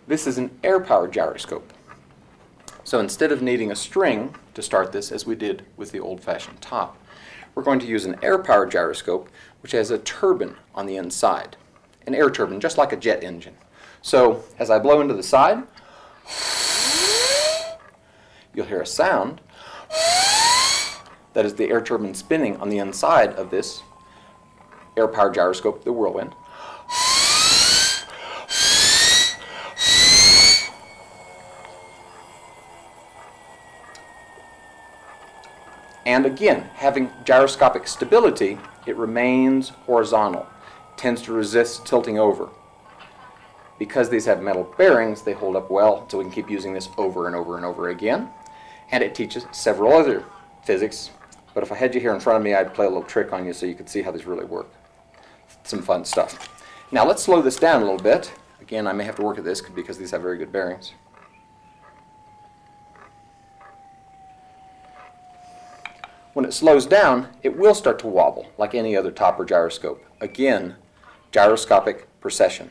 This is an air-powered gyroscope. So instead of needing a string to start this, as we did with the old-fashioned top, we're going to use an air-powered gyroscope which has a turbine on the inside. An air turbine, just like a jet engine. So as I blow into the side, you'll hear a sound. That is the air turbine spinning on the inside of this air-powered gyroscope, the Whirlwind. And again, having gyroscopic stability, it remains horizontal, tends to resist tilting over. Because these have metal bearings, they hold up well, so we can keep using this over and over and over again. And it teaches several other physics, but if I had you here in front of me, I'd play a little trick on you so you could see how these really work. Some fun stuff. Now let's slow this down a little bit. Again, I may have to work at this because these have very good bearings. When it slows down, it will start to wobble like any other top or gyroscope. Again, gyroscopic precession.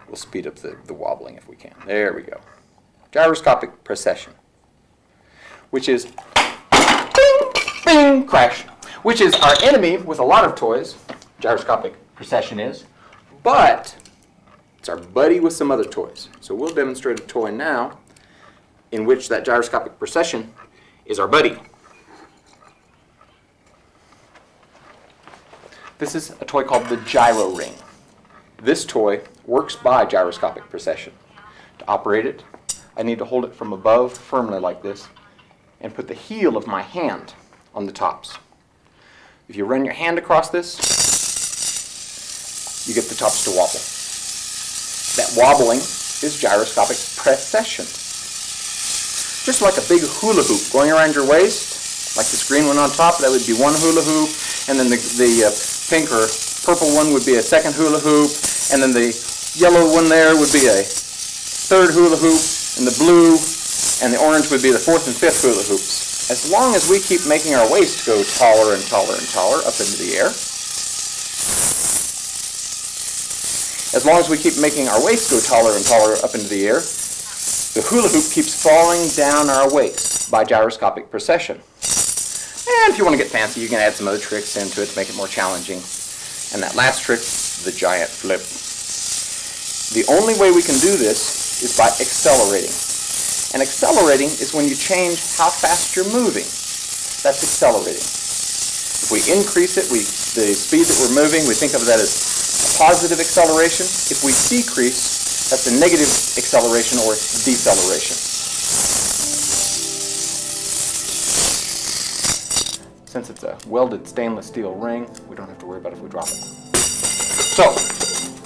We'll speed up the wobbling if we can. There we go. Gyroscopic precession, which is bing, bing, crash, which is our enemy with a lot of toys. Gyroscopic precession is. But it's our buddy with some other toys. So we'll demonstrate a toy now in which that gyroscopic precession is our buddy. This is a toy called the Gyro Ring. This toy works by gyroscopic precession. To operate it, I need to hold it from above firmly like this and put the heel of my hand on the tops. If you run your hand across this, you get the tops to wobble. That wobbling is gyroscopic precession. Just like a big hula hoop going around your waist, like this green one on top, that would be one hula hoop, and then the pink or purple one would be a second hula hoop, and then the yellow one there would be a third hula hoop, and the blue and the orange would be the fourth and fifth hula hoops. As long as we keep making our waist go taller and taller and taller up into the air, as long as we keep making our waist go taller and taller up into the air, the hula hoop keeps falling down our waist by gyroscopic precession. And if you want to get fancy, you can add some other tricks into it to make it more challenging. And that last trick, the giant flip. The only way we can do this is by accelerating. And accelerating is when you change how fast you're moving. That's accelerating. If we increase it, the speed that we're moving, we think of that as positive acceleration. If we decrease, that's a negative acceleration or deceleration. Since it's a welded stainless steel ring, we don't have to worry about if we drop it. So,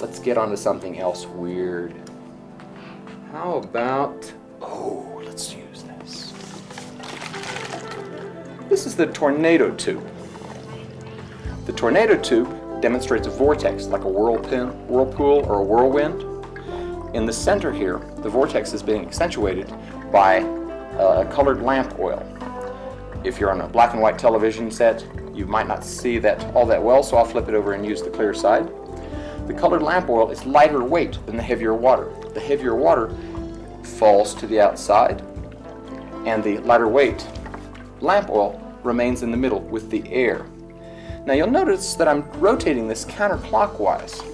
let's get on to something else weird. How about, let's use this. This is the tornado tube. The tornado tube demonstrates a vortex like a whirlpool or a whirlwind. In the center here, the vortex is being accentuated by colored lamp oil. If you're on a black and white television set, you might not see that all that well, so I'll flip it over and use the clear side. The colored lamp oil is lighter weight than the heavier water. The heavier water falls to the outside, and the lighter weight lamp oil remains in the middle with the air. Now you'll notice that I'm rotating this counterclockwise.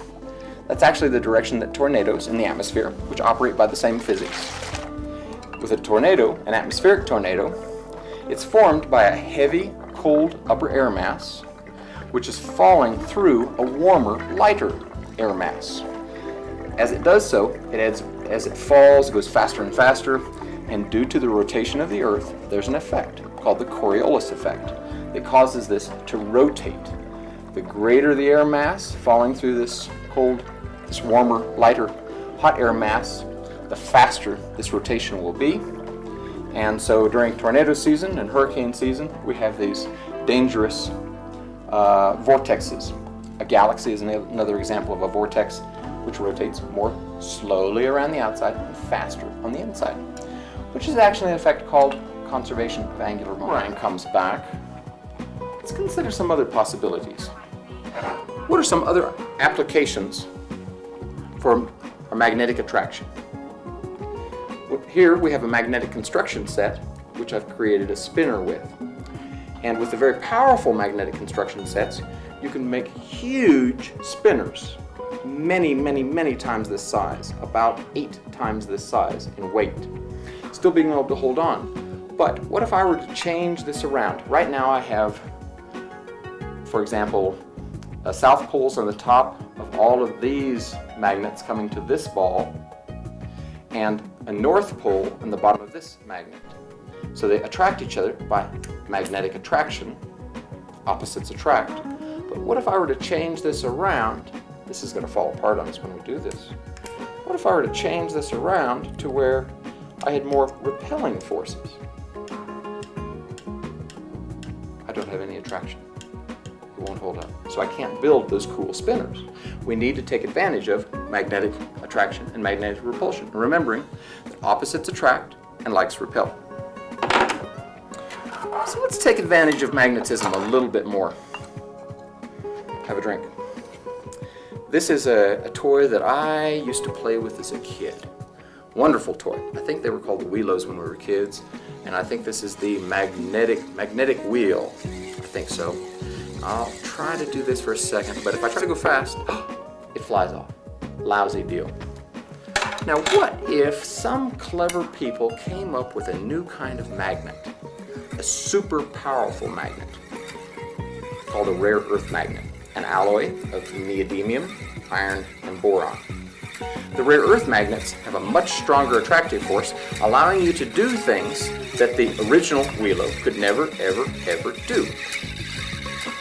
That's actually the direction that tornadoes in the atmosphere, which operate by the same physics. With a tornado, an atmospheric tornado, it's formed by a heavy, cold upper air mass, which is falling through a warmer, lighter air mass. As it does so, as it falls, it goes faster and faster, and due to the rotation of the Earth, there's an effect called the Coriolis effect. It causes this to rotate. The greater the air mass falling through this cold, this warmer, lighter, hot air mass, the faster this rotation will be. And so during tornado season and hurricane season, we have these dangerous vortexes. A galaxy is another example of a vortex which rotates more slowly around the outside and faster on the inside, which is actually an effect called conservation of angular momentum. Ryan comes back. let's consider some other possibilities. What are some other applications for a magnetic attraction? Here we have a magnetic construction set, which I've created a spinner with. And with the very powerful magnetic construction sets, you can make huge spinners, many, many, many times this size, about 8 times this size in weight, still being able to hold on. But what if I were to change this around? Right now I have, for example, south poles on the top of all of these magnets coming to this ball, and a north pole on the bottom of this magnet. So they attract each other by magnetic attraction. Opposites attract. But what if I were to change this around? This is going to fall apart on us when we do this. What if I were to change this around to where I had more repelling forces? I don't have any attraction. It won't hold up. So I can't build those cool spinners. We need to take advantage of magnetic attraction and magnetic repulsion, remembering that opposites attract and likes repel. So let's take advantage of magnetism a little bit more. Have a drink. This is a toy that I used to play with as a kid. Wonderful toy. I think they were called the Wheelos when we were kids, and I think this is the magnetic wheel. I think so. I'll try to do this for a second, but if I try to go fast, it flies off. Lousy deal. Now what if some clever people came up with a new kind of magnet? A super powerful magnet called a rare earth magnet, an alloy of neodymium, iron, and boron. The rare earth magnets have a much stronger attractive force, allowing you to do things that the original Wheelo could never, ever, ever do.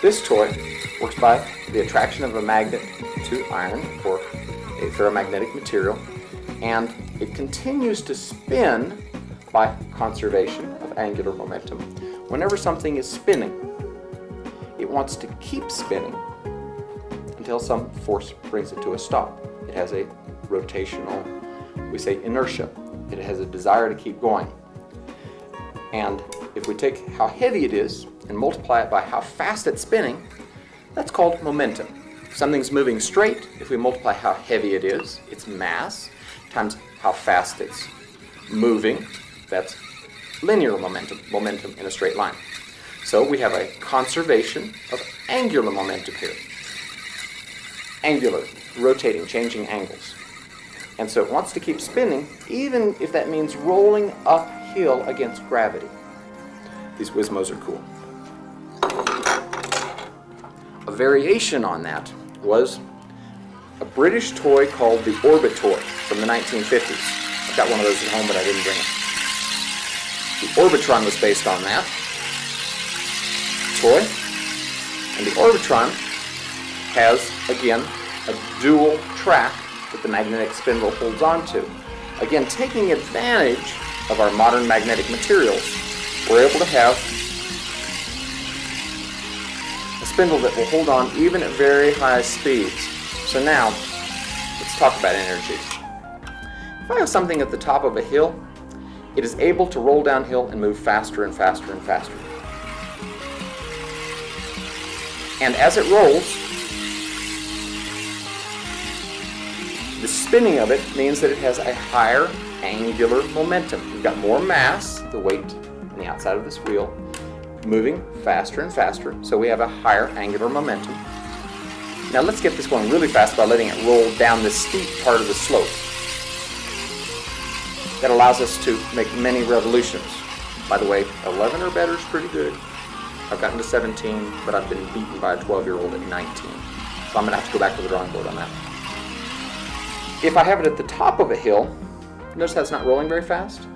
This toy works by the attraction of a magnet to iron, or a ferromagnetic material, and it continues to spin by conservation of angular momentum. Whenever something is spinning, it wants to keep spinning until some force brings it to a stop. It has a rotational, we say inertia. It has a desire to keep going. And if we take how heavy it is and multiply it by how fast it's spinning, that's called momentum. If something's moving straight, if we multiply how heavy it is, its mass, times how fast it's moving, that's linear momentum, momentum in a straight line. So we have a conservation of angular momentum here. Angular, rotating, changing angles. And so it wants to keep spinning, even if that means rolling uphill against gravity. These Wizmos are cool. A variation on that was a British toy called the Orbitor from the 1950s. I've got one of those at home, but I didn't bring it. The Orbitron was based on that toy, and the Orbitron has, again, a dual track that the magnetic spindle holds onto. Again, taking advantage of our modern magnetic materials, we're able to have a spindle that will hold on even at very high speeds. So now, let's talk about energy. If I have something at the top of a hill, it is able to roll downhill and move faster and faster and faster. And as it rolls, the spinning of it means that it has a higher angular momentum. You've got more mass, the weight on the outside of this wheel, moving faster and faster, so we have a higher angular momentum. Now let's get this going really fast by letting it roll down this steep part of the slope. That allows us to make many revolutions. By the way, 11 or better is pretty good. I've gotten to 17, but I've been beaten by a 12-year-old at 19. So I'm going to have to go back to the drawing board on that. If I have it at the top of a hill, notice how it's not rolling very fast?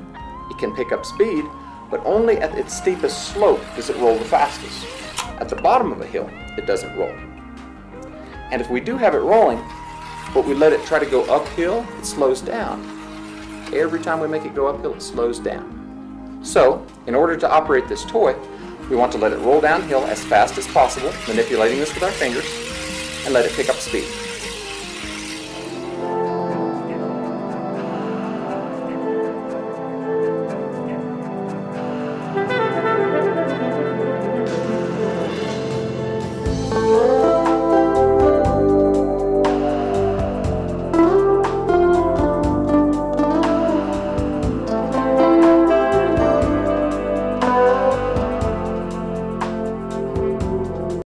It can pick up speed, but only at its steepest slope does it roll the fastest. At the bottom of a hill, it doesn't roll. And if we do have it rolling, but we let it try to go uphill, it slows down. Every time we make it go uphill, it slows down. So, in order to operate this toy, we want to let it roll downhill as fast as possible, manipulating this with our fingers, and let it pick up speed.